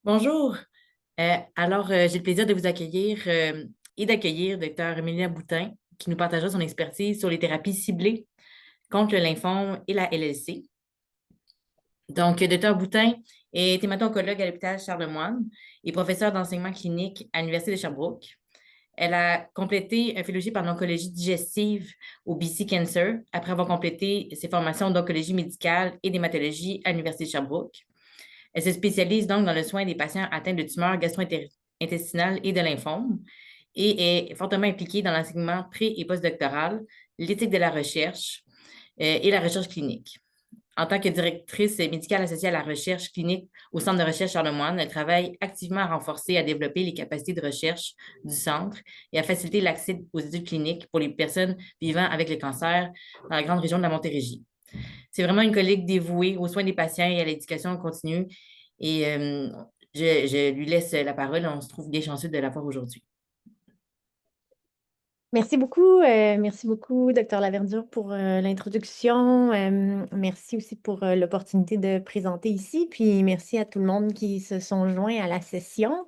Bonjour. J'ai le plaisir de vous accueillir et d'accueillir Dr. Emilia Boutin, qui nous partagera son expertise sur les thérapies ciblées contre le lymphome et la LLC. Donc, Dr. Boutin est hémato-oncologue à l'hôpital Charlemagne et professeur d'enseignement clinique à l'Université de Sherbrooke. Elle a complété un fellowship en oncologie digestive au BC Cancer après avoir complété ses formations d'oncologie médicale et d'hématologie à l'Université de Sherbrooke. Elle se spécialise donc dans le soin des patients atteints de tumeurs gastro-intestinales et de lymphome et est fortement impliquée dans l'enseignement pré- et postdoctoral, l'éthique de la recherche et la recherche clinique. En tant que directrice médicale associée à la recherche clinique au Centre de recherche Charlemagne, elle travaille activement à renforcer et à développer les capacités de recherche du centre et à faciliter l'accès aux études cliniques pour les personnes vivant avec le cancer dans la grande région de la Montérégie. C'est vraiment une collègue dévouée aux soins des patients et à l'éducation continue. Et je lui laisse la parole. On se trouve bien chanceux de l'avoir aujourd'hui. Merci beaucoup, Dr. Laverdure, pour l'introduction. Merci aussi pour l'opportunité de présenter ici. Puis merci à tout le monde qui se sont joints à la session.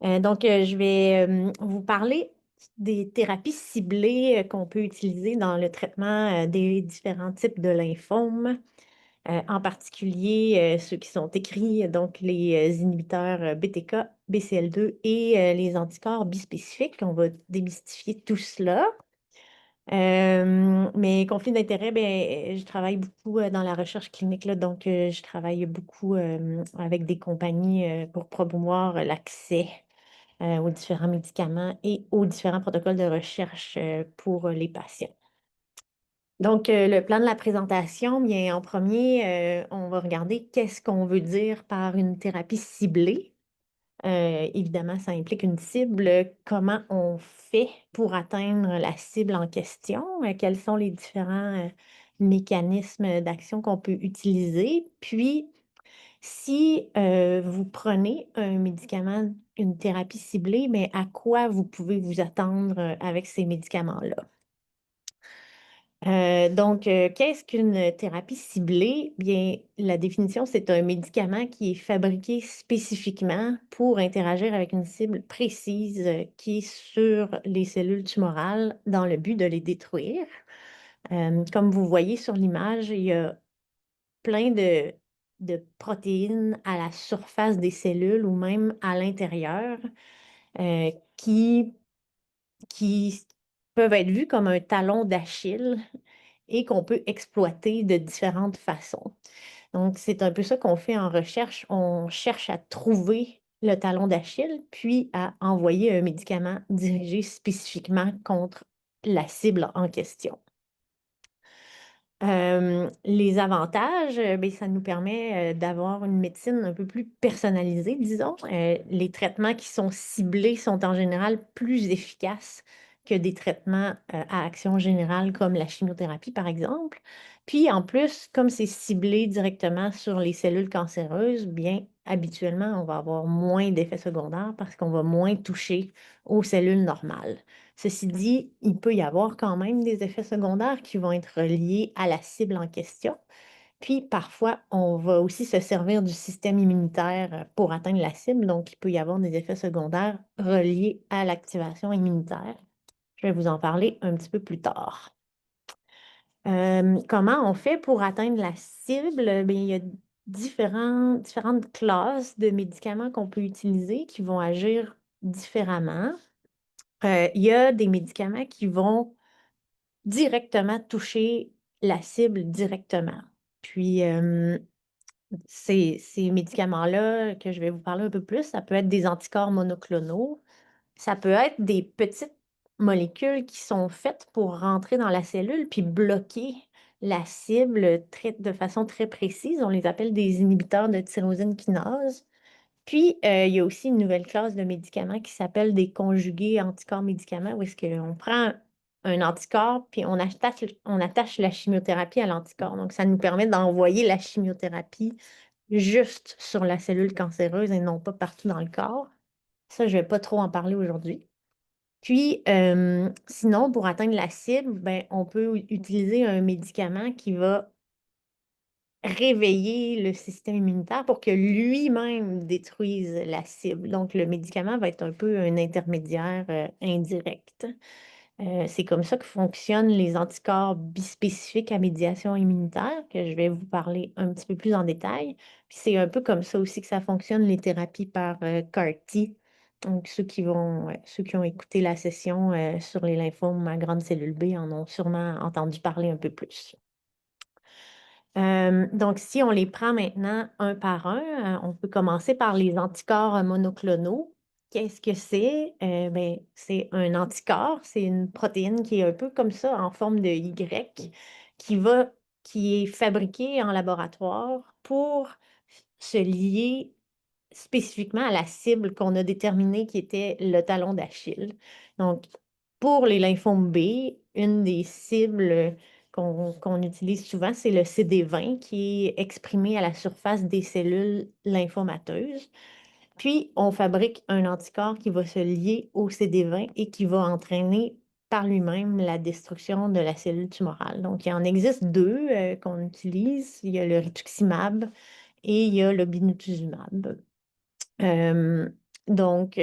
Je vais vous parler des thérapies ciblées qu'on peut utiliser dans le traitement des différents types de lymphomes. En particulier ceux qui sont écrits, donc les inhibiteurs BTK, BCL2 et les anticorps bispécifiques. On va démystifier tout cela. Mes conflits d'intérêts, ben, je travaille beaucoup dans la recherche clinique, là, donc je travaille beaucoup avec des compagnies pour promouvoir l'accès aux différents médicaments et aux différents protocoles de recherche pour les patients. Donc, le plan de la présentation, bien, en premier, on va regarder qu'est-ce qu'on veut dire par une thérapie ciblée. Évidemment, ça implique une cible. Comment on fait pour atteindre la cible en question? Quels sont les différents mécanismes d'action qu'on peut utiliser? Puis, si vous prenez un médicament, une thérapie ciblée, mais à quoi vous pouvez vous attendre avec ces médicaments-là? Qu'est-ce qu'une thérapie ciblée? Bien, la définition, c'est un médicament qui est fabriqué spécifiquement pour interagir avec une cible précise qui est sur les cellules tumorales dans le but de les détruire. Comme vous voyez sur l'image, il y a plein de protéines à la surface des cellules ou même à l'intérieur euh, qui, qui peuvent être vues comme un talon d'Achille et qu'on peut exploiter de différentes façons. Donc, c'est un peu ça qu'on fait en recherche. On cherche à trouver le talon d'Achille, puis à envoyer un médicament dirigé spécifiquement contre la cible en question. Les avantages, ben, ça nous permet d'avoir une médecine un peu plus personnalisée, disons. Les traitements qui sont ciblés sont en général plus efficaces que des traitements à action générale comme la chimiothérapie, par exemple. Puis en plus, comme c'est ciblé directement sur les cellules cancéreuses, bien habituellement, on va avoir moins d'effets secondaires parce qu'on va moins toucher aux cellules normales. Ceci dit, il peut y avoir quand même des effets secondaires qui vont être liés à la cible en question. Puis parfois, on va aussi se servir du système immunitaire pour atteindre la cible. Donc, il peut y avoir des effets secondaires reliés à l'activation immunitaire. Je vais vous en parler un petit peu plus tard. Comment on fait pour atteindre la cible? Bien, il y a différentes classes de médicaments qu'on peut utiliser qui vont agir différemment. Il y a des médicaments qui vont directement toucher la cible directement. Puis, ces médicaments-là que je vais vous parler un peu plus, ça peut être des anticorps monoclonaux, ça peut être des petites molécules qui sont faites pour rentrer dans la cellule puis bloquer la cible de façon très précise. On les appelle des inhibiteurs de tyrosine kinase. Puis, il y a aussi une nouvelle classe de médicaments qui s'appelle des conjugués anticorps-médicaments, où est-ce qu'on prend un anticorps, puis on attache la chimiothérapie à l'anticorps. Donc, ça nous permet d'envoyer la chimiothérapie juste sur la cellule cancéreuse et non pas partout dans le corps. Ça, je ne vais pas trop en parler aujourd'hui. Puis, sinon, pour atteindre la cible, ben, on peut utiliser un médicament qui va réveiller le système immunitaire pour que lui-même détruise la cible. Donc, le médicament va être un peu un intermédiaire indirect. C'est comme ça que fonctionnent les anticorps bispécifiques à médiation immunitaire, que je vais vous parler un petit peu plus en détail. Puis c'est un peu comme ça aussi que ça fonctionne, les thérapies par CAR-T. Donc, ceux qui ont écouté la session sur les lymphomes à grande cellule B en ont sûrement entendu parler un peu plus. Donc, si on les prend maintenant un par un, on peut commencer par les anticorps monoclonaux. Qu'est-ce que c'est? Ben, c'est un anticorps, c'est une protéine qui est un peu comme ça, en forme de Y, qui va, qui est fabriquée en laboratoire pour se lier spécifiquement à la cible qu'on a déterminée qui était le talon d'Achille. Donc, pour les lymphomes B, une des cibles qu'on utilise souvent, c'est le CD20 qui est exprimé à la surface des cellules lymphomateuses. Puis, on fabrique un anticorps qui va se lier au CD20 et qui va entraîner par lui-même la destruction de la cellule tumorale. Donc, il en existe deux qu'on utilise. Il y a le rituximab et il y a l'obinutuzumab. Euh, donc,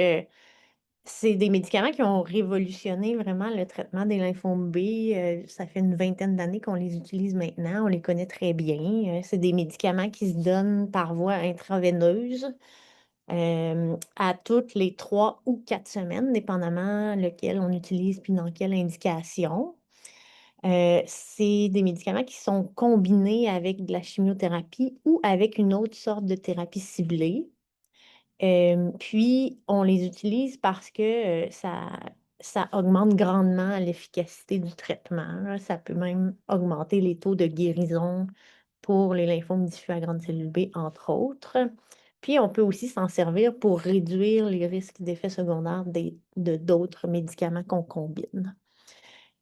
c'est des médicaments qui ont révolutionné vraiment le traitement des lymphomes B. Ça fait une vingtaine d'années qu'on les utilise maintenant. On les connaît très bien. C'est des médicaments qui se donnent par voie intraveineuse à toutes les 3 ou 4 semaines, dépendamment lequel on utilise puis dans quelle indication. C'est des médicaments qui sont combinés avec de la chimiothérapie ou avec une autre sorte de thérapie ciblée. Puis, on les utilise parce que ça augmente grandement l'efficacité du traitement, là. Ça peut même augmenter les taux de guérison pour les lymphomes diffus à grande cellule B, entre autres. Puis, on peut aussi s'en servir pour réduire les risques d'effets secondaires de d'autres médicaments qu'on combine.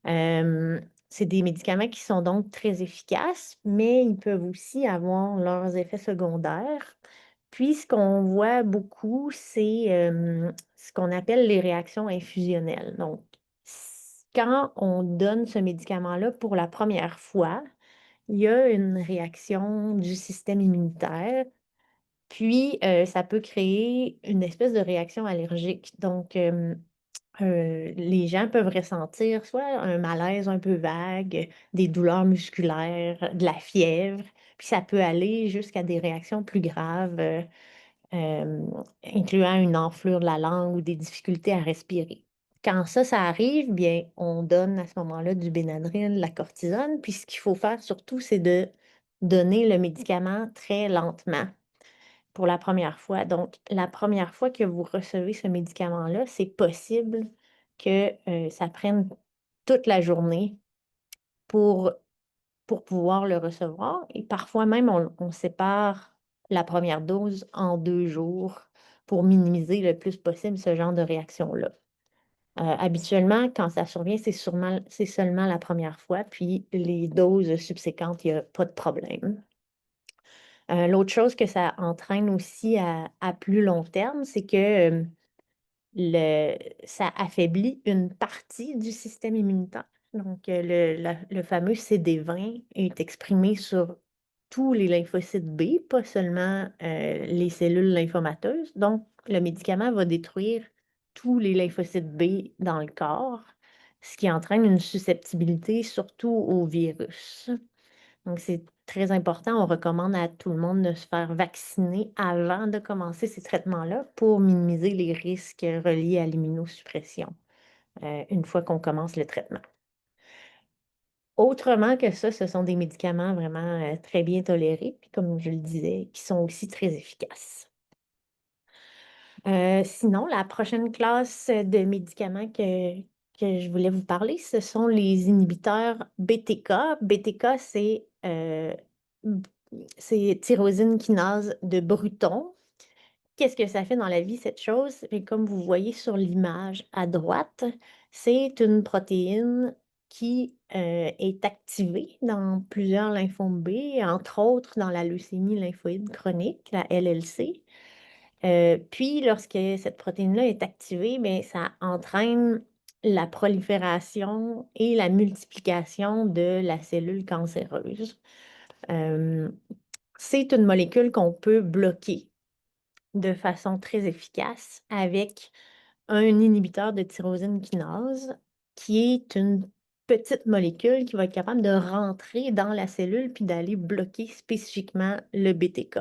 C'est des médicaments qui sont donc très efficaces, mais ils peuvent aussi avoir leurs effets secondaires. Puis, ce qu'on voit beaucoup, c'est ce qu'on appelle les réactions infusionnelles. Donc, quand on donne ce médicament-là pour la première fois, il y a une réaction du système immunitaire, puis ça peut créer une espèce de réaction allergique. Donc, les gens peuvent ressentir soit un malaise un peu vague, des douleurs musculaires, de la fièvre, puis ça peut aller jusqu'à des réactions plus graves, incluant une enflure de la langue ou des difficultés à respirer. Quand ça arrive, bien, on donne à ce moment-là du Benadryl, la cortisone, puis ce qu'il faut faire surtout, c'est de donner le médicament très lentement pour la première fois. Donc, la première fois que vous recevez ce médicament-là, c'est possible que ça prenne toute la journée pour, pour pouvoir le recevoir. Et parfois même, on sépare la première dose en 2 jours pour minimiser le plus possible ce genre de réaction-là. Habituellement, quand ça survient, c'est seulement la première fois, puis les doses subséquentes, il n'y a pas de problème. L'autre chose que ça entraîne aussi à plus long terme, c'est que ça affaiblit une partie du système immunitaire. Donc, le fameux CD20 est exprimé sur tous les lymphocytes B, pas seulement les cellules lymphomateuses. Donc, le médicament va détruire tous les lymphocytes B dans le corps, ce qui entraîne une susceptibilité surtout au virus. Donc, c'est très important. On recommande à tout le monde de se faire vacciner avant de commencer ces traitements-là pour minimiser les risques reliés à l'immunosuppression une fois qu'on commence le traitement. Autrement que ça, ce sont des médicaments vraiment très bien tolérés, puis comme je le disais, qui sont aussi très efficaces. Sinon, la prochaine classe de médicaments que je voulais vous parler, ce sont les inhibiteurs BTK. BTK, c'est tyrosine kinase de Bruton. Qu'est-ce que ça fait dans la vie, cette chose? Et comme vous voyez sur l'image à droite, c'est une protéine qui est activée dans plusieurs lymphomes B, entre autres dans la leucémie lymphoïde chronique, la LLC. Puis, lorsque cette protéine-là est activée, bien, ça entraîne la prolifération et la multiplication de la cellule cancéreuse. C'est une molécule qu'on peut bloquer de façon très efficace avec un inhibiteur de tyrosine kinase, qui est une petite molécule qui va être capable de rentrer dans la cellule puis d'aller bloquer spécifiquement le BTK.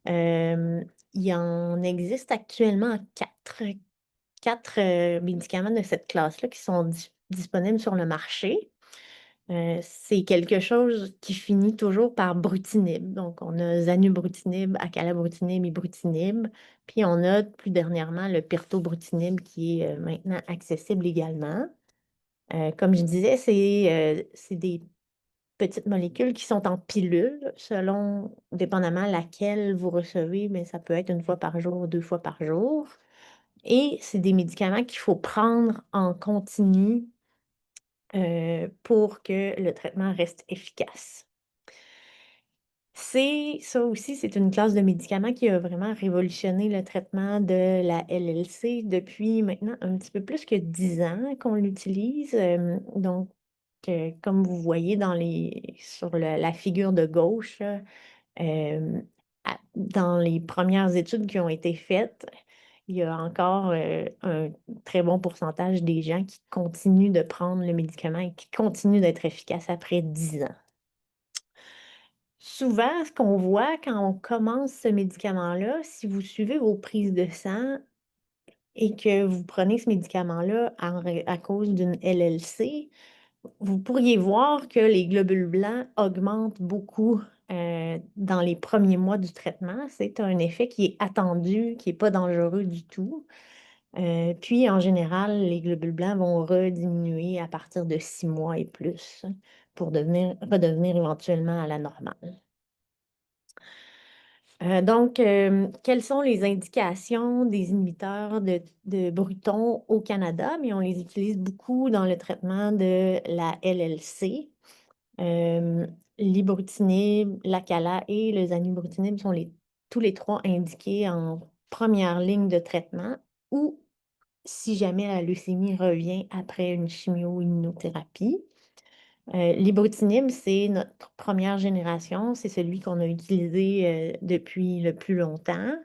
Il en existe actuellement quatre médicaments de cette classe-là qui sont disponibles sur le marché. C'est quelque chose qui finit toujours par brutinib. Donc, on a zanubrutinib, acalabrutinib, ibrutinib. Puis, on a plus dernièrement le pirtobrutinib qui est maintenant accessible également. Comme je disais, c'est des petites molécules qui sont en pilule, selon, dépendamment laquelle vous recevez, mais ça peut être une fois par jour, 2 fois par jour. Et c'est des médicaments qu'il faut prendre en continu pour que le traitement reste efficace. Ça aussi, c'est une classe de médicaments qui a vraiment révolutionné le traitement de la LLC depuis maintenant un petit peu plus que 10 ans qu'on l'utilise. Donc, comme vous voyez sur la figure de gauche, là, dans les premières études qui ont été faites, il y a encore un très bon pourcentage des gens qui continuent de prendre le médicament et qui continuent d'être efficaces après 10 ans. Souvent, ce qu'on voit quand on commence ce médicament-là, si vous suivez vos prises de sang et que vous prenez ce médicament-là à cause d'une LLC, vous pourriez voir que les globules blancs augmentent beaucoup dans les premiers mois du traitement. C'est un effet qui est attendu, qui n'est pas dangereux du tout. Puis, en général, les globules blancs vont rediminuer à partir de 6 mois et plus pour redevenir éventuellement à la normale. Donc, quelles sont les indications des inhibiteurs de Bruton au Canada? Mais on les utilise beaucoup dans le traitement de la LLC. L'ibrutinib, l'acala et le zanubrutinib sont tous les trois indiqués en première ligne de traitement ou si jamais la leucémie revient après une chimio-immunothérapie. L'ibrutinib, c'est notre première génération, c'est celui qu'on a utilisé depuis le plus longtemps.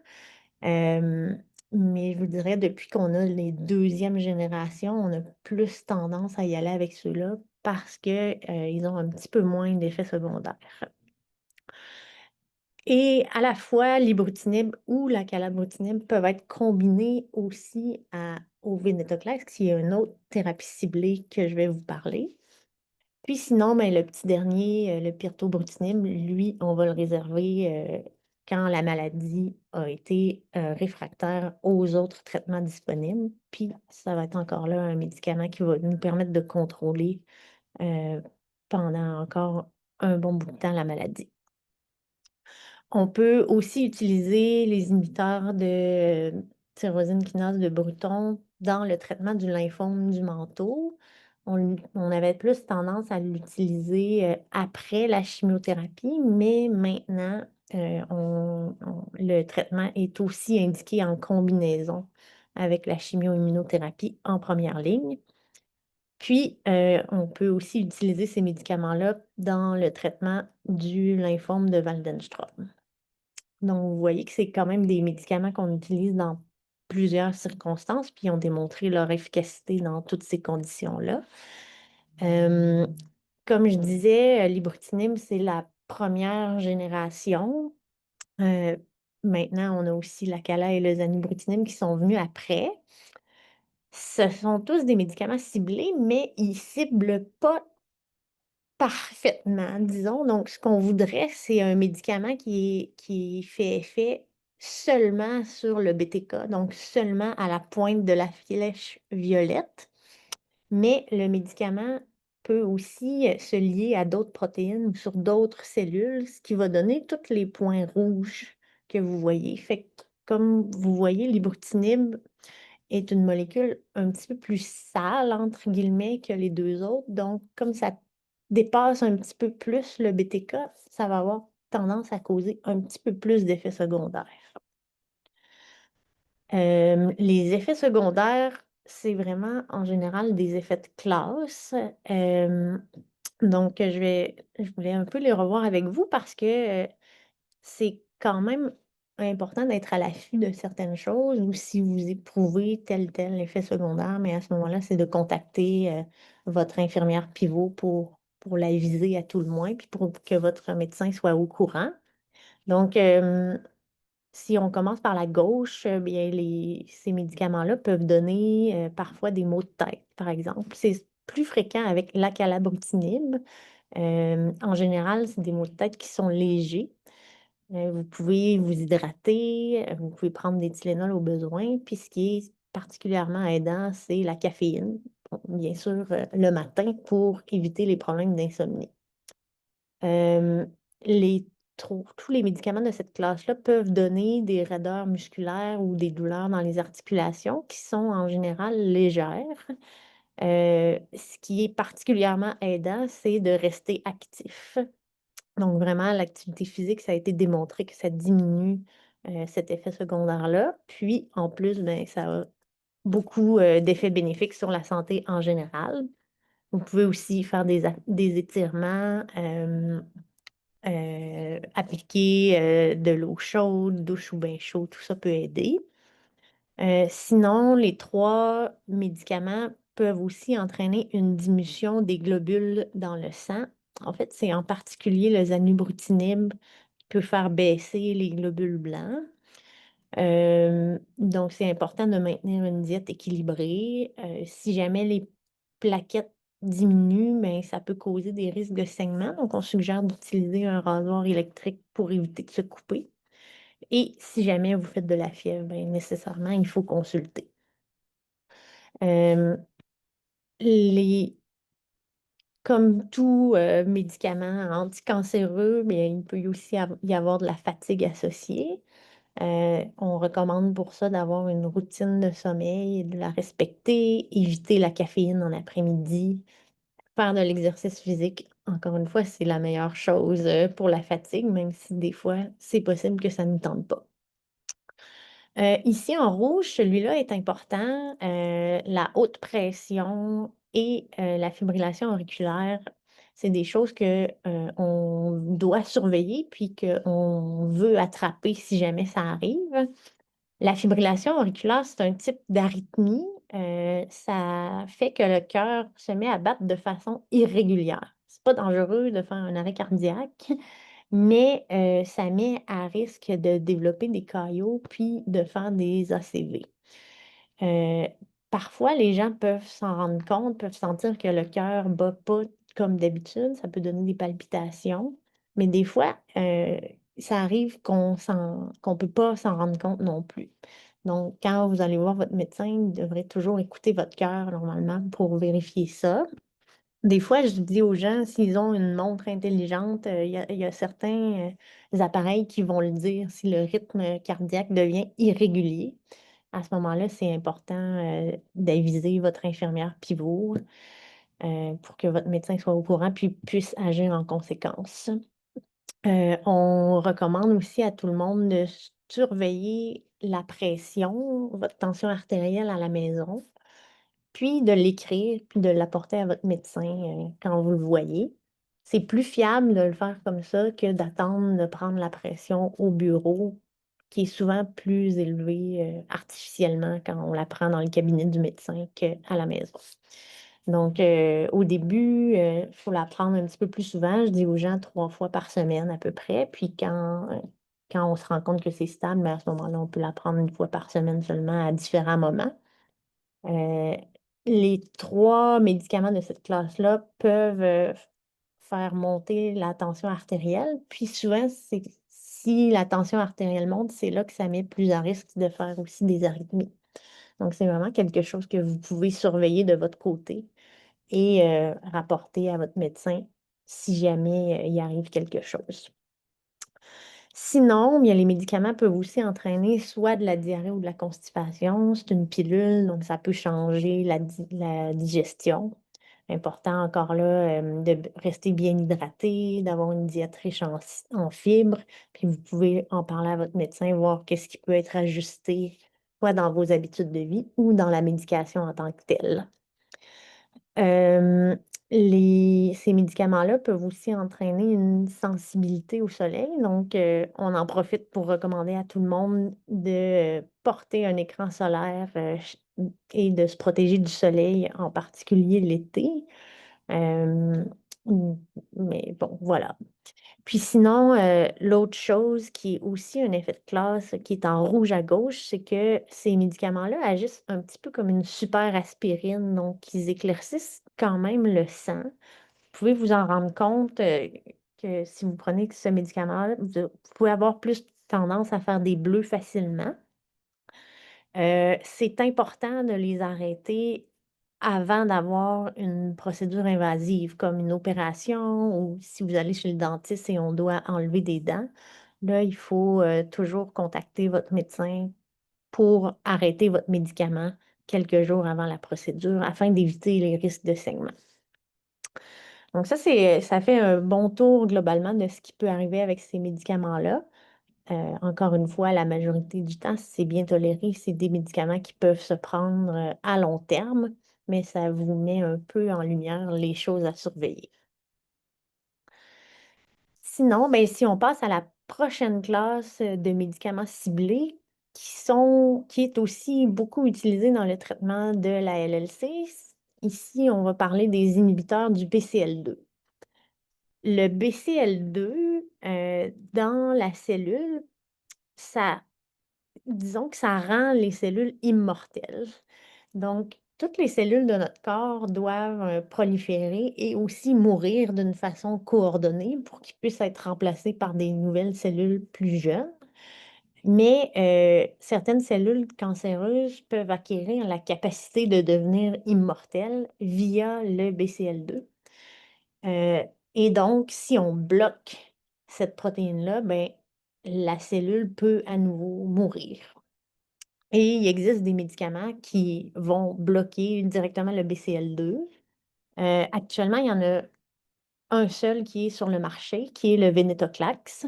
Mais je vous dirais, depuis qu'on a les deuxièmes générations, on a plus tendance à y aller avec ceux-là parce qu'ils ont un petit peu moins d'effets secondaires. Et à la fois, l'ibrutinib ou l'acalabrutinib peuvent être combinés aussi au venetoclax, qui est une autre thérapie ciblée que je vais vous parler. Puis sinon, ben, le petit dernier, le pirtobrutinib, lui, on va le réserver quand la maladie a été réfractaire aux autres traitements disponibles. Puis ça va être encore là un médicament qui va nous permettre de contrôler pendant encore un bon bout de temps la maladie. On peut aussi utiliser les inhibiteurs de tyrosine kinase de Bruton dans le traitement du lymphome du manteau. On avait plus tendance à l'utiliser après la chimiothérapie, mais maintenant, le traitement est aussi indiqué en combinaison avec la chimio-immunothérapie en première ligne. Puis, on peut aussi utiliser ces médicaments-là dans le traitement du lymphome de Waldenström. Donc, vous voyez que c'est quand même des médicaments qu'on utilise dans plusieurs circonstances, puis ils ont démontré leur efficacité dans toutes ces conditions-là. Comme je disais, l'ibrutinib, c'est la première génération. Maintenant, on a aussi l'acala et le zanubrutinib qui sont venus après. Ce sont tous des médicaments ciblés, mais ils ciblent pas parfaitement, disons. Donc, ce qu'on voudrait, c'est un médicament qui fait effet seulement sur le BTK, donc seulement à la pointe de la flèche violette. Mais le médicament peut aussi se lier à d'autres protéines ou sur d'autres cellules, ce qui va donner tous les points rouges que vous voyez. Fait que, comme vous voyez, l'ibrutinib est une molécule un petit peu plus «sale» entre guillemets que les 2 autres. Donc, comme ça dépasse un petit peu plus le BTK, ça va avoir tendance à causer un petit peu plus d'effets secondaires. Les effets secondaires, c'est vraiment en général des effets de classe. Donc, je voulais un peu les revoir avec vous parce que c'est quand même important d'être à l'affût de certaines choses ou si vous éprouvez tel effet secondaire, mais à ce moment-là, c'est de contacter, votre infirmière pivot pour l'aviser à tout le moins, puis pour que votre médecin soit au courant. Donc, si on commence par la gauche, bien ces médicaments-là peuvent donner, parfois des maux de tête, par exemple. C'est plus fréquent avec l'acalabrutinib. En général, c'est des maux de tête qui sont légers. Vous pouvez vous hydrater, vous pouvez prendre des Tylenol au besoin. Puis ce qui est particulièrement aidant, c'est la caféine, bon, bien sûr, le matin pour éviter les problèmes d'insomnie. Hem, les tous les médicaments de cette classe-là peuvent donner des raideurs musculaires ou des douleurs dans les articulations qui sont en général légères. Ce qui est particulièrement aidant, c'est de rester actif. Donc vraiment, l'activité physique, ça a été démontré que ça diminue, cet effet secondaire-là. Puis en plus, ben, ça a beaucoup, d'effets bénéfiques sur la santé en général. Vous pouvez aussi faire des étirements, appliquer, de l'eau chaude, douche ou bain chaud, tout ça peut aider. Sinon, les 3 médicaments peuvent aussi entraîner une diminution des globules dans le sang. En fait, c'est en particulier le zanubrutinib qui peut faire baisser les globules blancs. Donc c'est important de maintenir une diète équilibrée. Si jamais les plaquettes diminuent, mais ça peut causer des risques de saignement, donc on suggère d'utiliser un rasoir électrique pour éviter de se couper. Et si jamais vous faites de la fièvre, ben, nécessairement, il faut consulter. Hem, les Comme tout, médicament anticancéreux, bien, il peut y aussi y avoir de la fatigue associée. On recommande pour ça d'avoir une routine de sommeil et de la respecter, éviter la caféine en après-midi, faire de l'exercice physique. Encore une fois, c'est la meilleure chose, pour la fatigue, même si des fois, c'est possible que ça ne tente pas. Ici en rouge, celui-là est important, la haute pression et la fibrillation auriculaire, c'est des choses que, on doit surveiller puis qu'on veut attraper si jamais ça arrive. La fibrillation auriculaire, c'est un type d'arythmie, ça fait que le cœur se met à battre de façon irrégulière. C'est pas dangereux de faire un arrêt cardiaque, mais ça met à risque de développer des caillots puis de faire des ACV. Heu, Parfois, les gens peuvent s'en rendre compte, peuvent sentir que le cœur bat pas comme d'habitude, ça peut donner des palpitations, mais des fois, ça arrive qu'on peut pas s'en rendre compte non plus. Donc quand vous allez voir votre médecin, il devrait toujours écouter votre cœur normalement pour vérifier ça. Des fois, je dis aux gens, s'ils ont une montre intelligente, il y a certains, appareils qui vont le dire si le rythme cardiaque devient irrégulier. À ce moment-là, c'est important, d'aviser votre infirmière pivot, pour que votre médecin soit au courant puis puisse agir en conséquence. On recommande aussi à tout le monde de surveiller la pression, votre tension artérielle à la maison. Puis de l'écrire, puis de l'apporter à votre médecin, quand vous le voyez. C'est plus fiable de le faire comme ça que d'attendre de prendre la pression au bureau, qui est souvent plus élevée, artificiellement quand on la prend dans le cabinet du médecin qu'à la maison. Donc, au début, il faut la prendre un petit peu plus souvent. Je dis aux gens 3 fois par semaine à peu près. Puis quand on se rend compte que c'est stable, ben, à ce moment-là, on peut la prendre 1 fois par semaine seulement à différents moments. Heu, les 3 médicaments de cette classe-là peuvent, faire monter la tension artérielle, puis souvent, c'est si la tension artérielle monte, c'est là que ça met plus à risque de faire aussi des arythmies. Donc c'est vraiment quelque chose que vous pouvez surveiller de votre côté et rapporter à votre médecin si jamais, il arrive quelque chose. Sinon, bien, les médicaments peuvent aussi entraîner soit de la diarrhée ou de la constipation. C'est une pilule, donc ça peut changer la digestion. Important encore là, de rester bien hydraté, d'avoir une diète riche en fibres. Puis vous pouvez en parler à votre médecin, voir qu'est-ce qui peut être ajusté, soit dans vos habitudes de vie ou dans la médication en tant que telle. Ces médicaments-là peuvent aussi entraîner une sensibilité au soleil. Donc, on en profite pour recommander à tout le monde de porter un écran solaire et de se protéger du soleil, en particulier l'été. Euh, mais bon, voilà. Puis sinon, l'autre chose qui est aussi un effet de classe qui est en rouge à gauche, c'est que ces médicaments-là agissent un petit peu comme une super aspirine, donc ils éclaircissent quand même le sang. Vous pouvez vous en rendre compte que si vous prenez ce médicament-là, vous pouvez avoir plus tendance à faire des bleus facilement. C'est important de les arrêter avant d'avoir une procédure invasive, comme une opération ou si vous allez chez le dentiste et on doit enlever des dents. Là, il faut toujours contacter votre médecin pour arrêter votre médicament quelques jours avant la procédure afin d'éviter les risques de saignement. Donc ça fait un bon tour globalement de ce qui peut arriver avec ces médicaments-là. Encore une fois, la majorité du temps, si c'est bien toléré, c'est des médicaments qui peuvent se prendre à long terme, mais ça vous met un peu en lumière les choses à surveiller. Sinon, ben, si on passe à la prochaine classe de médicaments ciblés, qui est aussi beaucoup utilisé dans le traitement de la LLC, ici, on va parler des inhibiteurs du BCL2. Le BCL2, dans la cellule, ça disons que ça rend les cellules immortelles. Donc, toutes les cellules de notre corps doivent proliférer et aussi mourir d'une façon coordonnée pour qu'ils puissent être remplacés par des nouvelles cellules plus jeunes. Mais certaines cellules cancéreuses peuvent acquérir la capacité de devenir immortelles via le BCL2. Et donc, si on bloque cette protéine-là, ben, la cellule peut à nouveau mourir. Et il existe des médicaments qui vont bloquer directement le BCL2. Actuellement, il y en a un seul qui est sur le marché, qui est le Venetoclax.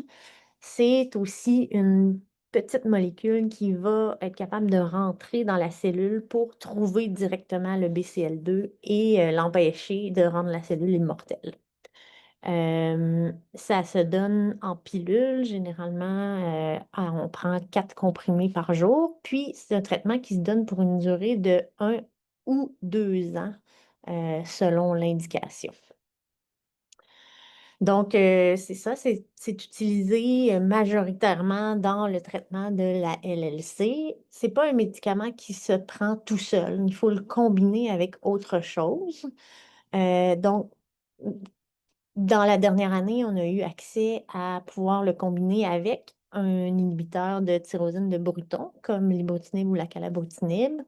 C'est aussi une petite molécule qui va être capable de rentrer dans la cellule pour trouver directement le BCL2 et l'empêcher de rendre la cellule immortelle. Ça se donne en pilule, généralement, on prend 4 comprimés par jour, puis c'est un traitement qui se donne pour une durée de 1 ou 2 ans, selon l'indication. Donc, c'est ça, c'est utilisé majoritairement dans le traitement de la LLC. C'est pas un médicament qui se prend tout seul, il faut le combiner avec autre chose. Donc, dans la dernière année, on a eu accès à pouvoir le combiner avec un inhibiteur de tyrosine de Bruton, comme l'ibrutinib ou la calabrutinib.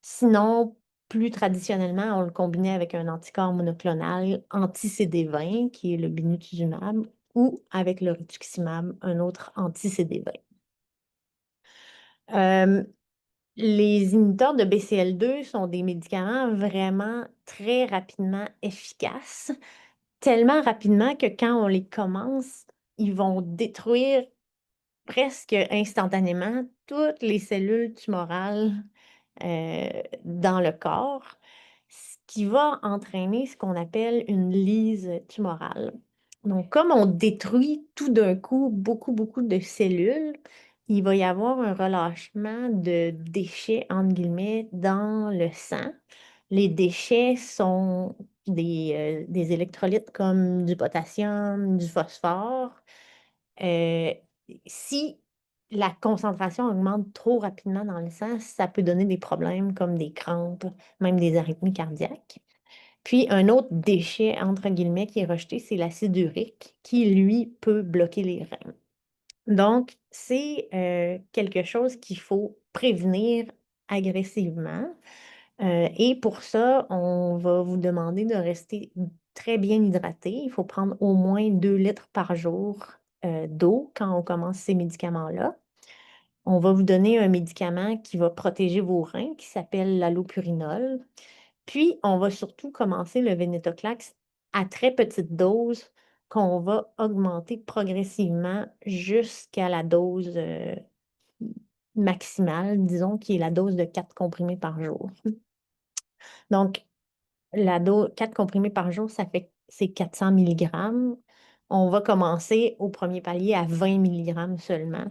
Sinon, plus traditionnellement, on le combinait avec un anticorps monoclonal anti-CD20, qui est le binutuzumab, ou avec le rituximab, un autre anti-CD20. Les inhibiteurs de BCL2 sont des médicaments vraiment très rapidement efficaces. Tellement rapidement que quand on les commence, ils vont détruire presque instantanément toutes les cellules tumorales dans le corps, ce qui va entraîner ce qu'on appelle une lyse tumorale. Donc, comme on détruit tout d'un coup beaucoup, beaucoup de cellules, il va y avoir un relâchement de déchets, entre guillemets, dans le sang. Les déchets sont des électrolytes comme du potassium, du phosphore. Euh, Si la concentration augmente trop rapidement dans le sang, ça peut donner des problèmes comme des crampes, même des arythmies cardiaques. Puis un autre déchet, entre guillemets, qui est rejeté, c'est l'acide urique, qui, lui, peut bloquer les reins. Donc, c'est quelque chose qu'il faut prévenir agressivement. Et pour ça, on va vous demander de rester très bien hydraté. Il faut prendre au moins 2 litres par jour d'eau quand on commence ces médicaments-là. On va vous donner un médicament qui va protéger vos reins, qui s'appelle l'allopurinol. Puis, on va surtout commencer le Venetoclax à très petite dose qu'on va augmenter progressivement jusqu'à la dose maximale, disons, qui est la dose de 4 comprimés par jour. Donc, la dose, 4 comprimés par jour, c'est 400 milligrammes. On va commencer au premier palier à 20 milligrammes seulement,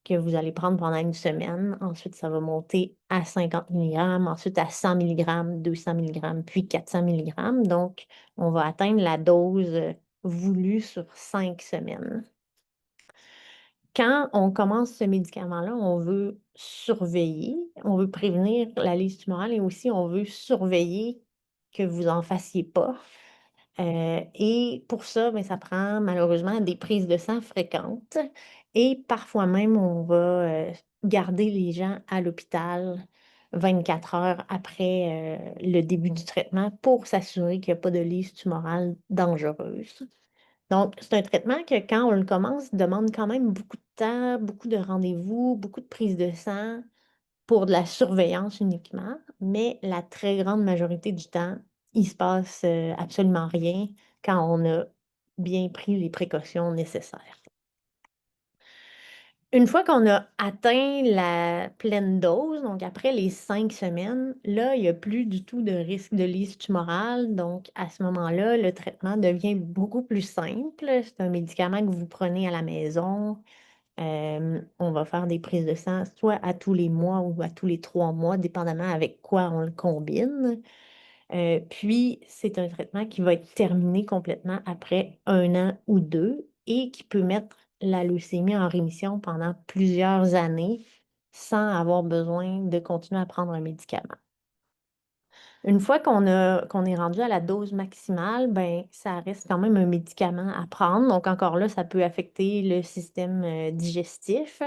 que vous allez prendre pendant une semaine. Ensuite, ça va monter à 50 milligrammes, ensuite à 100 milligrammes, 200 milligrammes, puis 400 milligrammes. Donc, on va atteindre la dose voulue sur 5 semaines. Quand on commence ce médicament-là, on veut surveiller, on veut prévenir la lise tumorale et aussi on veut surveiller que vous n'en fassiez pas. Et pour ça, ben, ça prend malheureusement des prises de sang fréquentes et parfois même on va garder les gens à l'hôpital 24 heures après le début du traitement pour s'assurer qu'il n'y a pas de lise tumorale dangereuse. Donc, c'est un traitement que quand on le commence, demande quand même beaucoup de temps, beaucoup de rendez-vous, beaucoup de prises de sang pour de la surveillance uniquement, mais la très grande majorité du temps, il se passe absolument rien quand on a bien pris les précautions nécessaires. Une fois qu'on a atteint la pleine dose, donc après les 5 semaines, là, il n'y a plus du tout de risque de lise tumorale. Donc, à ce moment-là, le traitement devient beaucoup plus simple. C'est un médicament que vous prenez à la maison. On va faire des prises de sang soit à tous les mois ou à tous les 3 mois, dépendamment avec quoi on le combine. Puis, c'est un traitement qui va être terminé complètement après 1 an ou 2 et qui peut mettre la leucémie en rémission pendant plusieurs années sans avoir besoin de continuer à prendre un médicament. Une fois qu'on est rendu à la dose maximale, ben, ça reste quand même un médicament à prendre. Donc, encore là, ça peut affecter le système digestif.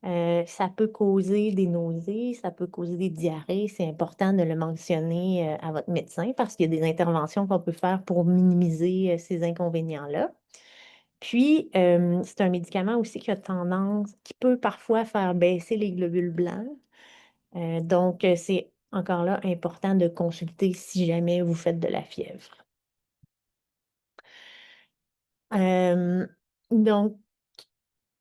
Ça peut causer des nausées, ça peut causer des diarrhées. C'est important de le mentionner à votre médecin parce qu'il y a des interventions qu'on peut faire pour minimiser ces inconvénients-là. Puis, c'est un médicament aussi qui peut parfois faire baisser les globules blancs. Donc, c'est encore là important de consulter si jamais vous faites de la fièvre. Donc,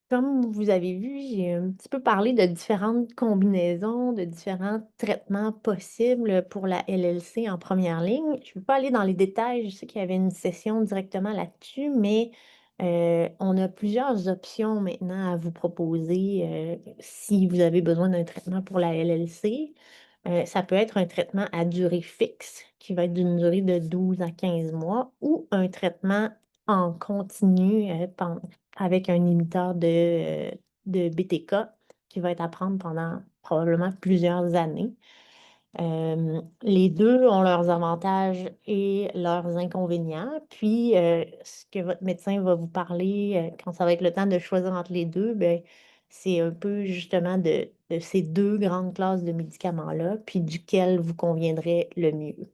comme vous avez vu, j'ai un petit peu parlé de différentes combinaisons, de différents traitements possibles pour la LLC en première ligne. Je ne vais pas aller dans les détails, je sais qu'il y avait une session directement là-dessus, mais on a plusieurs options maintenant à vous proposer si vous avez besoin d'un traitement pour la LLC. Ça peut être un traitement à durée fixe, qui va être d'une durée de 12 à 15 mois, ou un traitement en continu avec un inhibiteur de BTK qui va être à prendre pendant probablement plusieurs années. Les deux ont leurs avantages et leurs inconvénients. Puis, ce que votre médecin va vous parler quand ça va être le temps de choisir entre les deux, ben, c'est un peu justement de ces deux grandes classes de médicaments-là, puis duquel vous conviendrait le mieux.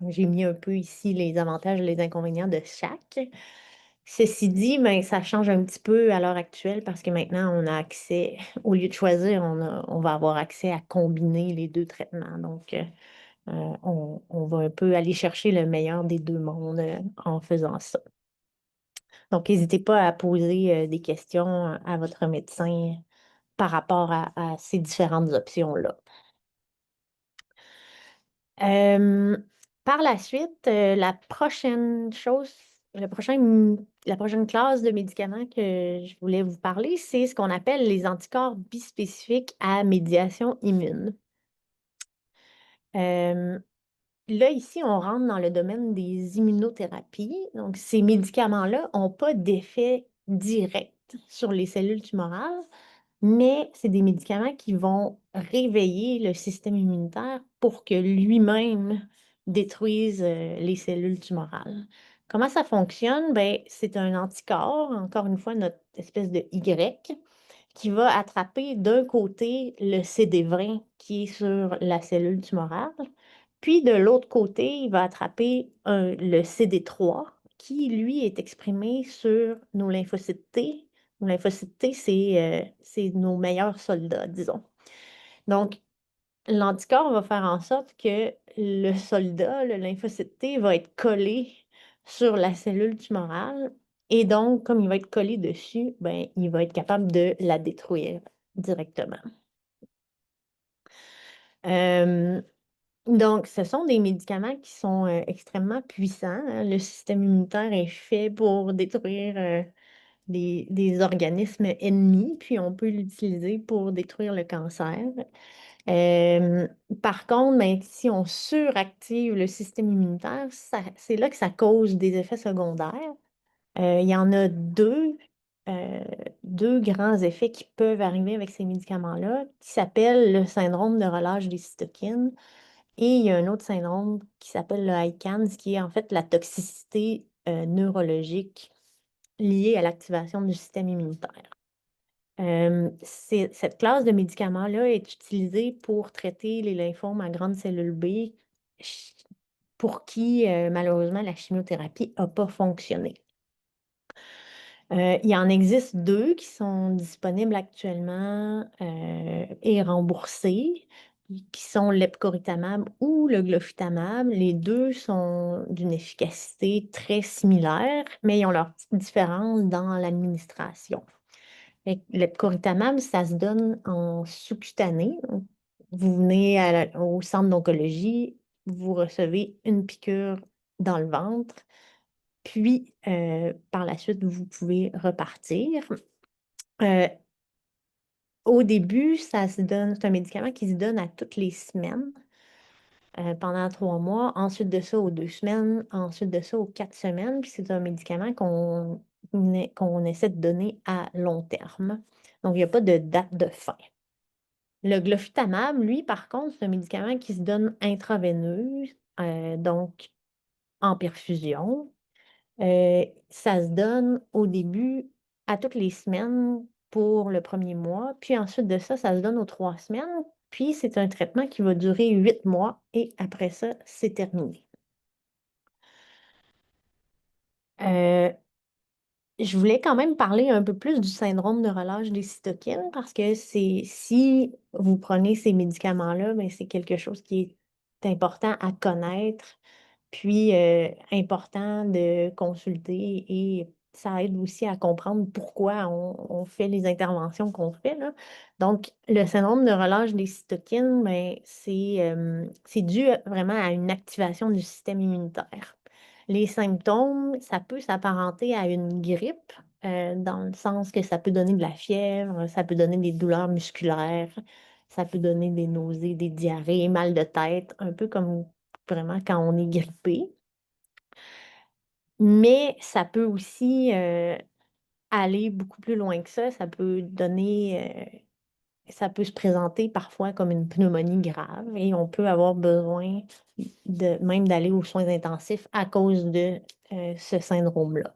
J'ai mis un peu ici les avantages et les inconvénients de chaque. Ceci dit, ben, ça change un petit peu à l'heure actuelle parce que maintenant, on a accès, au lieu de choisir, on va avoir accès à combiner les deux traitements. Donc, on va un peu aller chercher le meilleur des deux mondes en faisant ça. Donc, n'hésitez pas à poser des questions à votre médecin par rapport à ces différentes options-là. Par la suite, la prochaine chose, la prochaine classe de médicaments que je voulais vous parler, c'est ce qu'on appelle les anticorps bispécifiques à médiation immune. Là, ici, on rentre dans le domaine des immunothérapies. Donc, ces médicaments-là n'ont pas d'effet direct sur les cellules tumorales, mais c'est des médicaments qui vont réveiller le système immunitaire pour que lui-même détruise les cellules tumorales. Comment ça fonctionne? Ben, c'est un anticorps, encore une fois, notre espèce de Y, qui va attraper d'un côté le CD20 qui est sur la cellule tumorale, puis de l'autre côté, il va attraper le CD3 qui, lui, est exprimé sur nos lymphocytes T. Nos lymphocytes T, c'est nos meilleurs soldats, disons. Donc, l'anticorps va faire en sorte que le soldat, le lymphocyte T, va être collé sur la cellule tumorale. Et donc, comme il va être collé dessus, ben, il va être capable de la détruire directement. Donc, ce sont des médicaments qui sont extrêmement puissants, hein. Le système immunitaire est fait pour détruire des organismes ennemis, puis on peut l'utiliser pour détruire le cancer. Euh, Par contre, ben, si on suractive le système immunitaire, c'est là que ça cause des effets secondaires. Il y en a euh, deux grands effets qui peuvent arriver avec ces médicaments-là, qui s'appellent le syndrome de relâche des cytokines. Et il y a un autre syndrome qui s'appelle le ICANS, qui est en fait la toxicité neurologique liée à l'activation du système immunitaire. Cette classe de médicaments-là est utilisée pour traiter les lymphomes à grande cellule B, ch- pour qui, malheureusement, la chimiothérapie n'a pas fonctionné. Il en existe deux qui sont disponibles actuellement et remboursés, qui sont l'epcoritamab ou le glofitamab. Les deux sont d'une efficacité très similaire, mais ils ont leurs petites différences dans l'administration. L'epcoritamab, ça se donne en sous-cutané. Vous venez au centre d'oncologie, vous recevez une piqûre dans le ventre, puis par la suite, vous pouvez repartir. Euh, Au début, c'est un médicament qui se donne à toutes les semaines pendant 3 mois, ensuite de ça aux 2 semaines, ensuite de ça aux 4 semaines. Puis c'est un médicament qu'on essaie de donner à long terme. Donc, il n'y a pas de date de fin. Le glofitamab, lui, par contre, c'est un médicament qui se donne intraveineux, donc en perfusion. Ça se donne au début à toutes les semaines pour le premier mois, puis ensuite de ça, ça se donne aux 3 semaines, puis c'est un traitement qui va durer 8 mois et après ça, c'est terminé. Euh, Je voulais quand même parler un peu plus du syndrome de relâche des cytokines parce que si vous prenez ces médicaments-là, ben, c'est quelque chose qui est important à connaître, puis important de consulter et ça aide aussi à comprendre pourquoi on fait les interventions qu'on fait, là. Donc, le syndrome de relâche des cytokines, ben, c'est dû vraiment à une activation du système immunitaire. Les symptômes, ça peut s'apparenter à une grippe, dans le sens que ça peut donner de la fièvre, ça peut donner des douleurs musculaires, ça peut donner des nausées, des diarrhées, mal de tête, un peu comme vraiment quand on est grippé. Mais ça peut aussi aller beaucoup plus loin que ça. Ça peut se présenter parfois comme une pneumonie grave et on peut avoir besoin même d'aller aux soins intensifs à cause de ce syndrome-là.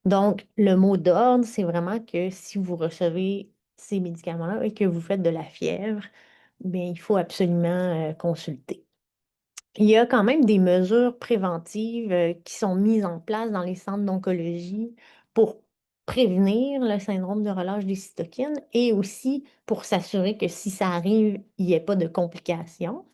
Donc, le mot d'ordre, c'est vraiment que si vous recevez ces médicaments-là et que vous faites de la fièvre, bien, il faut absolument consulter. Il y a quand même des mesures préventives qui sont mises en place dans les centres d'oncologie pour prévenir le syndrome de relâche des cytokines et aussi pour s'assurer que si ça arrive, il n'y ait pas de complications.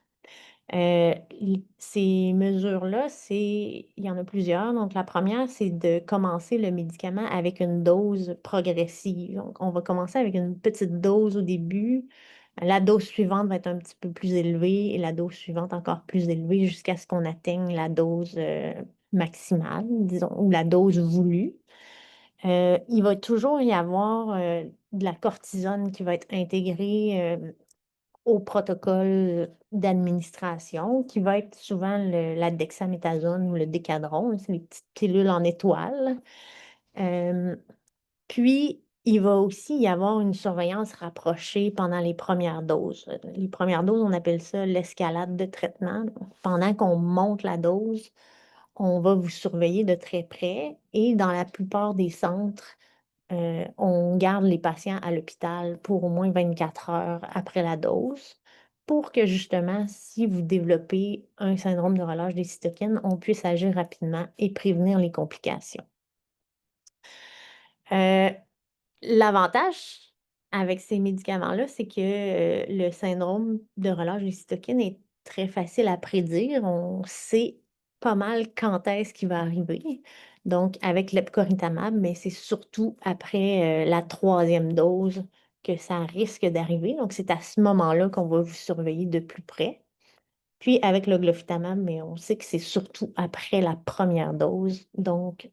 Ces mesures-là, il y en a plusieurs. Donc, la première, c'est de commencer le médicament avec une dose progressive. Donc, on va commencer avec une petite dose au début. La dose suivante va être un petit peu plus élevée et la dose suivante encore plus élevée jusqu'à ce qu'on atteigne la dose maximale, disons, ou la dose voulue. Il va toujours y avoir de la cortisone qui va être intégrée au protocole d'administration, qui va être souvent la dexaméthasone ou le décadron, c'est les petites pilules en étoile. Euh, Puis, il va aussi y avoir une surveillance rapprochée pendant les premières doses. Les premières doses, on appelle ça l'escalade de traitement. Pendant qu'on monte la dose, on va vous surveiller de très près et dans la plupart des centres, on garde les patients à l'hôpital pour au moins 24 heures après la dose pour que justement, si vous développez un syndrome de relâche des cytokines, on puisse agir rapidement et prévenir les complications. Euh, L'avantage avec ces médicaments-là, c'est que le syndrome de relâche des cytokines est très facile à prédire. On sait pas mal quand est-ce qu'il va arriver. Donc, avec l'epcoritamab, mais c'est surtout après la troisième dose que ça risque d'arriver. Donc, c'est à ce moment-là qu'on va vous surveiller de plus près. Puis avec le glofitamab, mais on sait que c'est surtout après la première dose. Donc,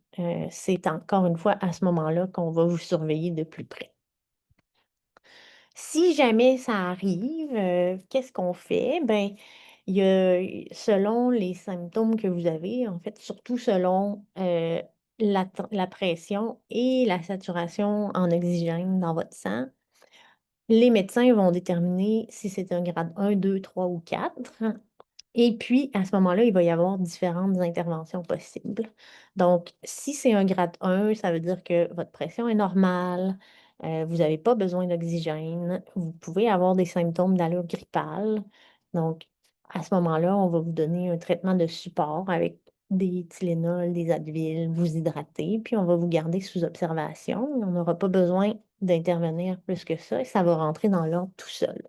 c'est encore une fois à ce moment-là qu'on va vous surveiller de plus près. Si jamais ça arrive, qu'est-ce qu'on fait? Ben, il y a selon les symptômes que vous avez, en fait, surtout selon, la pression et la saturation en oxygène dans votre sang, les médecins vont déterminer si c'est un grade 1, 2, 3 ou 4. Et puis, à ce moment-là, il va y avoir différentes interventions possibles. Donc, si c'est un grade 1, ça veut dire que votre pression est normale, vous n'avez pas besoin d'oxygène, vous pouvez avoir des symptômes d'allure grippale. Donc, à ce moment-là, on va vous donner un traitement de support avec des Tylenol, des Advil, vous hydrater, puis on va vous garder sous observation. On n'aura pas besoin d'intervenir plus que ça et ça va rentrer dans l'ordre tout seul.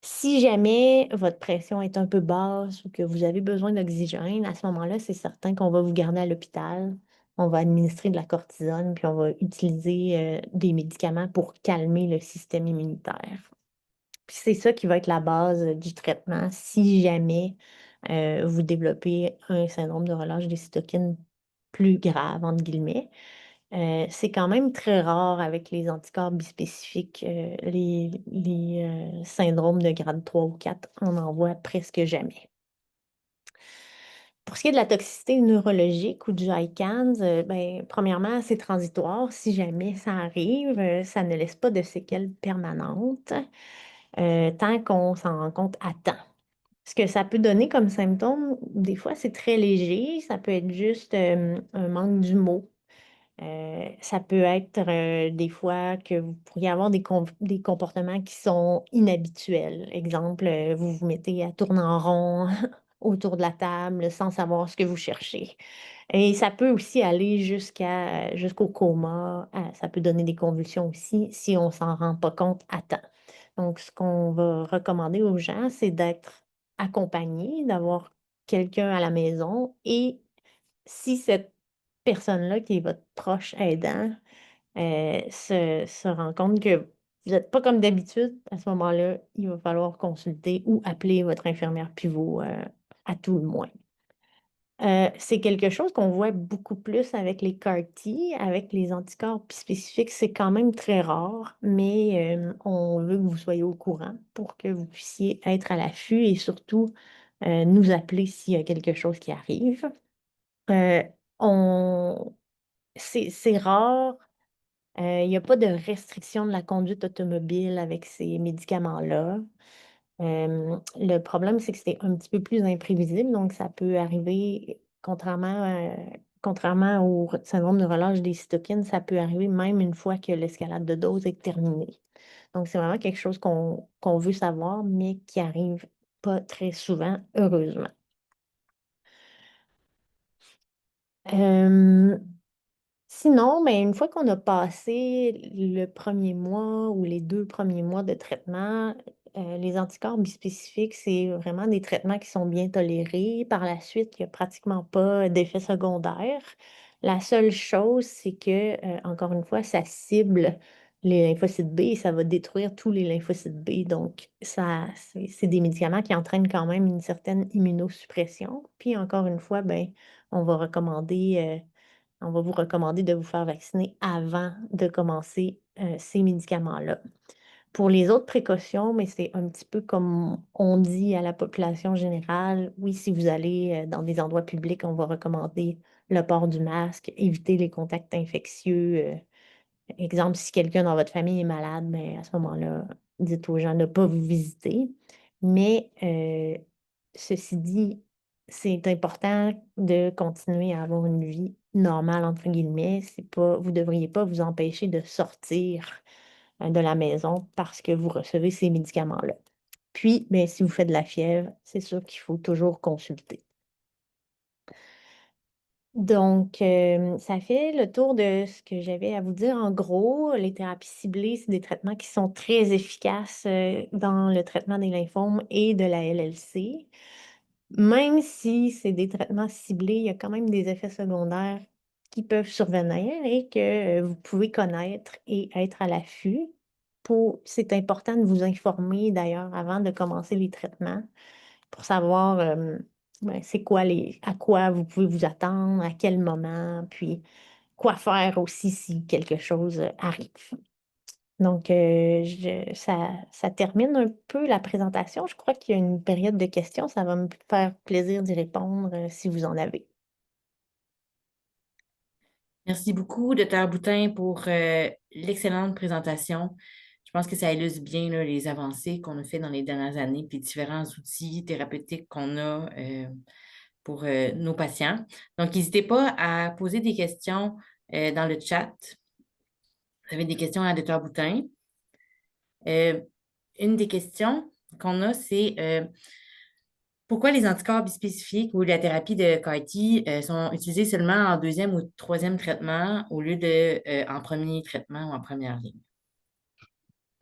Si jamais votre pression est un peu basse ou que vous avez besoin d'oxygène, à ce moment-là, c'est certain qu'on va vous garder à l'hôpital. On va administrer de la cortisone, puis on va utiliser des médicaments pour calmer le système immunitaire. Puis c'est ça qui va être la base du traitement si jamais vous développez un syndrome de relâche des cytokines plus grave, entre guillemets. C'est quand même très rare avec les anticorps bispécifiques, les syndromes de grade 3 ou 4, on en voit presque jamais. Pour ce qui est de la toxicité neurologique ou du ICANS, ben, premièrement, c'est transitoire. Si jamais ça arrive, ça ne laisse pas de séquelles permanentes, tant qu'on s'en rend compte à temps. Ce que ça peut donner comme symptôme, des fois, c'est très léger. Ça peut être juste, un manque d'humour. Ça peut être, des fois que vous pourriez avoir des comportements qui sont inhabituels. Exemple, vous vous mettez à tourner en rond autour de la table sans savoir ce que vous cherchez et ça peut aussi aller jusqu'au coma. Ça peut donner des convulsions aussi si on s'en rend pas compte à temps. Donc ce qu'on va recommander aux gens, c'est d'être accompagné, d'avoir quelqu'un à la maison et si cette personne-là qui est votre proche aidant, se rend compte que vous êtes pas comme d'habitude, à ce moment-là, il va falloir consulter ou appeler votre infirmière pivot, à tout le moins. C'est quelque chose qu'on voit beaucoup plus avec les CAR-T, avec les anticorps spécifiques, c'est quand même très rare, mais on veut que vous soyez au courant pour que vous puissiez être à l'affût et surtout, nous appeler s'il y a quelque chose qui arrive. Heu, on c'est rare, il y a pas de restriction de la conduite automobile avec ces médicaments-là. Le problème, c'est que c'est un petit peu plus imprévisible, donc ça peut arriver contrairement au syndrome de relâche des cytokines, ça peut arriver même une fois que l'escalade de dose est terminée. Donc c'est vraiment quelque chose qu'on veut savoir, mais qui arrive pas très souvent, heureusement. Hem Sinon, mais une fois qu'on a passé le premier mois ou les 2 premiers mois de traitement, les anticorps bispécifiques, c'est vraiment des traitements qui sont bien tolérés. Par la suite, il y a pratiquement pas d'effets secondaires. La seule chose, c'est que, encore une fois, ça cible les lymphocytes B et ça va détruire tous les lymphocytes B. Donc ça c'est des médicaments qui entraînent quand même une certaine immunosuppression. Puis encore une fois, ben, on va recommander, on va vous recommander de vous faire vacciner avant de commencer, ces médicaments-là. Pour les autres précautions, mais c'est un petit peu comme on dit à la population générale, oui, si vous allez, dans des endroits publics, on va recommander le port du masque, éviter les contacts infectieux, exemple, si quelqu'un dans votre famille est malade, mais à ce moment-là, dites aux gens de ne pas vous visiter. Mais, ceci dit, c'est important de continuer à avoir une vie «normale» entre guillemets. C'est pas vous devriez pas vous empêcher de sortir, de la maison parce que vous recevez ces médicaments-là. Puis, beh, si vous faites de la fièvre, c'est sûr qu'il faut toujours consulter. Donc, ça fait le tour de ce que j'avais à vous dire. En gros, les thérapies ciblées, c'est des traitements qui sont très efficaces, dans le traitement des lymphomes et de la LLC. Même si c'est des traitements ciblés, il y a quand même des effets secondaires qui peuvent survenir et que, vous pouvez connaître et être à l'affût. C'est important de vous informer d'ailleurs avant de commencer les traitements pour savoir c'est quoi à quoi vous pouvez vous attendre, à quel moment, puis quoi faire aussi si quelque chose arrive. Donc, ça termine un peu la présentation. Je crois qu'il y a une période de questions. Ça va me faire plaisir d'y répondre si vous en avez. Merci beaucoup, Dr. Boutin, pour l'excellente présentation. Je pense que ça illustre bien là, les avancées qu'on a fait dans les dernières années, puis différents outils thérapeutiques qu'on a pour nos patients. Donc, n'hésitez pas à poser des questions dans le chat. Vous avez des questions à Dr. Boutin. Euh, une des questions qu'on a, c'est pourquoi les anticorps bispécifiques ou la thérapie de CAR-T sont utilisés seulement en deuxième ou troisième traitement au lieu de en premier traitement ou en première ligne?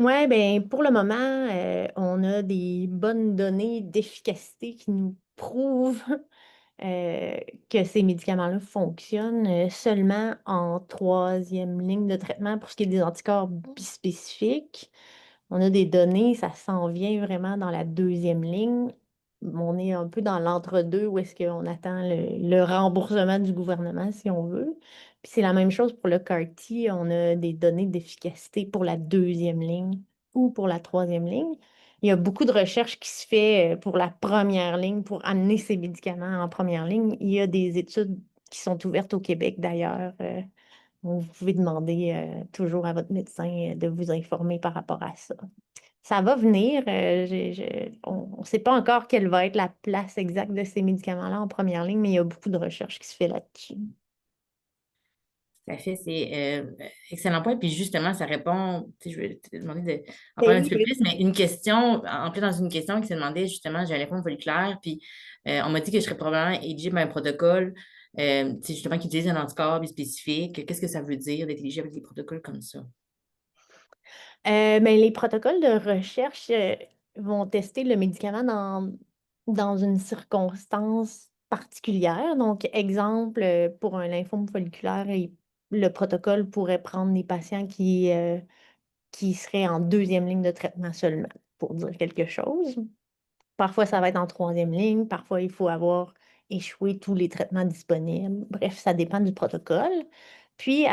Oui, bien, pour le moment, on a des bonnes données d'efficacité qui nous prouvent euh, que ces médicaments-là fonctionnent seulement en troisième ligne de traitement pour ce qui est des anticorps bispécifiques. On a des données, ça s'en vient vraiment dans la deuxième ligne. On est un peu dans l'entre-deux où est-ce qu'on attend le remboursement du gouvernement, si on veut. Puis c'est la même chose pour le CAR-T. On a des données d'efficacité pour la deuxième ligne ou pour la troisième ligne. Il y a beaucoup de recherches qui se fait pour la première ligne, pour amener ces médicaments en première ligne. Il y a des études qui sont ouvertes au Québec d'ailleurs. Donc, vous pouvez demander toujours à votre médecin de vous informer par rapport à ça. Ça va venir. On ne sait pas encore quelle va être la place exacte de ces médicaments-là en première ligne, mais il y a beaucoup de recherches qui se fait là-dessus. Tout à fait, c'est excellent point. Puis justement, ça répond, tu sais, je vais te demander d'en Ben parler un oui, petit peu plus, mais une question, en plein dans une question qui se demandait justement, j'ai un lymphome folliculaire, puis on m'a dit que je serais probablement éligible à un protocole, tu sais, justement, qui utilise un anticorps spécifique. Qu'est-ce que ça veut dire d'être éligible avec des protocoles comme ça? ben, les protocoles de recherche vont tester le médicament dans une circonstance particulière. Donc, exemple, pour un lymphome folliculaire, le protocole pourrait prendre des patients qui seraient en deuxième ligne de traitement seulement, pour dire quelque chose. Parfois, ça va être en troisième ligne. Parfois, il faut avoir échoué tous les traitements disponibles. Bref, ça dépend du protocole. Puis,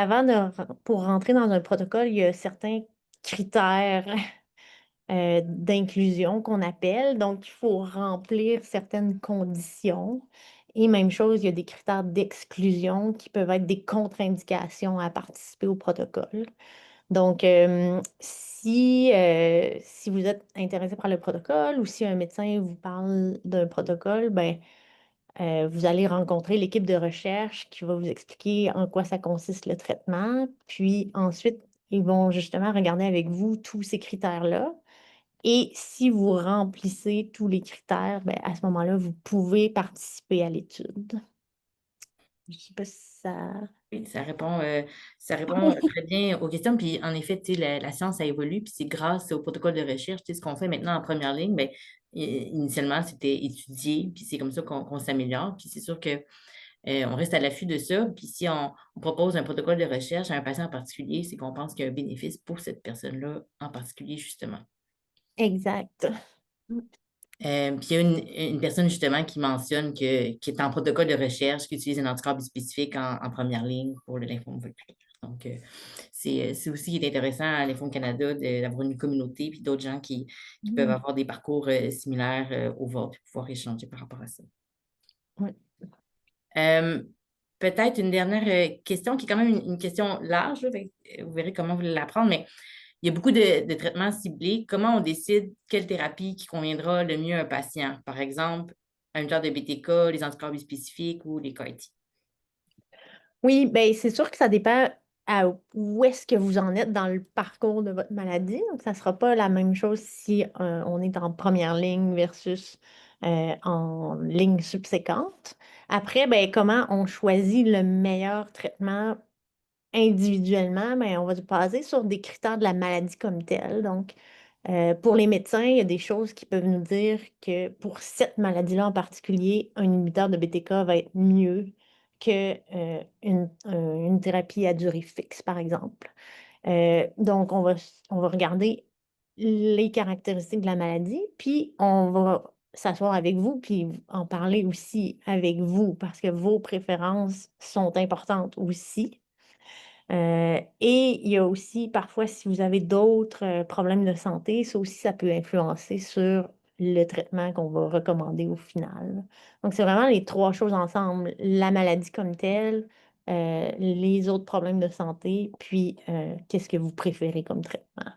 pour rentrer dans un protocole, il y a certains critères d'inclusion qu'on appelle. Donc, il faut remplir certaines conditions. Et même chose, il y a des critères d'exclusion qui peuvent être des contre-indications à participer au protocole. Donc, si vous êtes intéressé par le protocole ou si un médecin vous parle d'un protocole, ben, vous allez rencontrer l'équipe de recherche qui va vous expliquer en quoi ça consiste le traitement. Puis ensuite, ils vont justement regarder avec vous tous ces critères-là. Et si vous remplissez tous les critères, ben, à ce moment-là, vous pouvez participer à l'étude. Je ne sais pas si ça... Oui, ça répond très bien aux questions. Puis, en effet, tu sais, la science, ça évolue. Puis, c'est grâce au protocole de recherche. Tu sais, ce qu'on fait maintenant en première ligne, bien, initialement, c'était étudier. Puis, c'est comme ça qu'on s'améliore. Puis, c'est sûr que on reste à l'affût de ça. Puis, si on propose un protocole de recherche à un patient en particulier, c'est qu'on pense qu'il y a un bénéfice pour cette personne-là en particulier, justement. Exact. Puis il y a une personne justement qui mentionne qui est en protocole de recherche, qui utilise un anticorps spécifique en première ligne pour le lymphome folliculaire. Donc, c'est aussi qui est intéressant à Lymphome Canada d'avoir une communauté puis d'autres gens qui peuvent Mm. avoir des parcours similaires au vôtre et pouvoir échanger par rapport à ça. Ouais. Euh, Peut-être une dernière question qui est quand même une question large, là, vous verrez comment vous voulez la prendre, mais il y a beaucoup de traitements ciblés. Comment on décide quelle thérapie qui conviendra le mieux à un patient? Par exemple, un muteur de BTK, les anticorps spécifiques ou les CAR-T. Oui, ben c'est sûr que ça dépend à où est-ce que vous en êtes dans le parcours de votre maladie. Donc, ça ne sera pas la même chose si on est en première ligne versus en ligne subséquente. Après, ben, comment on choisit le meilleur traitement individuellement? Ben, on va se baser sur des critères de la maladie comme telle. Donc, pour les médecins, il y a des choses qui peuvent nous dire que pour cette maladie-là en particulier, un inhibiteur de BTK va être mieux que une thérapie à durée fixe, par exemple. Donc, on va regarder les caractéristiques de la maladie, puis on va s'asseoir avec vous, puis en parler aussi avec vous, parce que vos préférences sont importantes aussi. Et il y a aussi parfois, si vous avez d'autres, problèmes de santé, ça aussi, ça peut influencer sur le traitement qu'on va recommander au final. Donc c'est vraiment les 3 choses ensemble, la maladie comme telle, les autres problèmes de santé, puis, qu'est-ce que vous préférez comme traitement.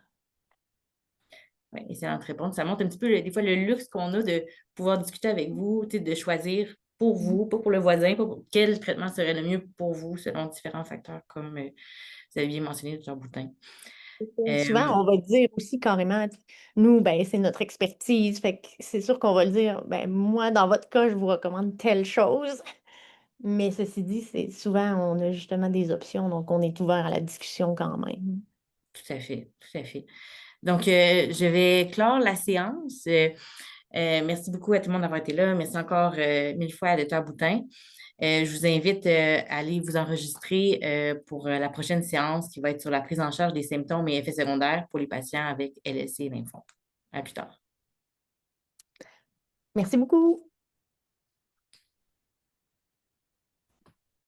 Oui, excellente réponse. Ça montre un petit peu, des fois, le luxe qu'on a de pouvoir discuter avec vous, tu sais, de choisir pour vous, pas pour le voisin, pas pour quel traitement serait le mieux pour vous selon différents facteurs, comme vous aviez mentionné, Dr. Boutin. Souvent, on va dire aussi carrément, nous, ben, c'est notre expertise, fait que c'est sûr qu'on va le dire, ben, moi, dans votre cas, je vous recommande telle chose. Mais ceci dit, c'est souvent, on a justement des options, donc on est ouvert à la discussion quand même. Tout à fait, tout à fait. Donc, je vais clore la séance. Merci beaucoup à tout le monde d'avoir été là. Merci encore 1000 fois à Dr. Boutin. Je vous invite à aller vous enregistrer pour la prochaine séance qui va être sur la prise en charge des symptômes et effets secondaires pour les patients avec LSC et lymphome. À plus tard. Merci beaucoup.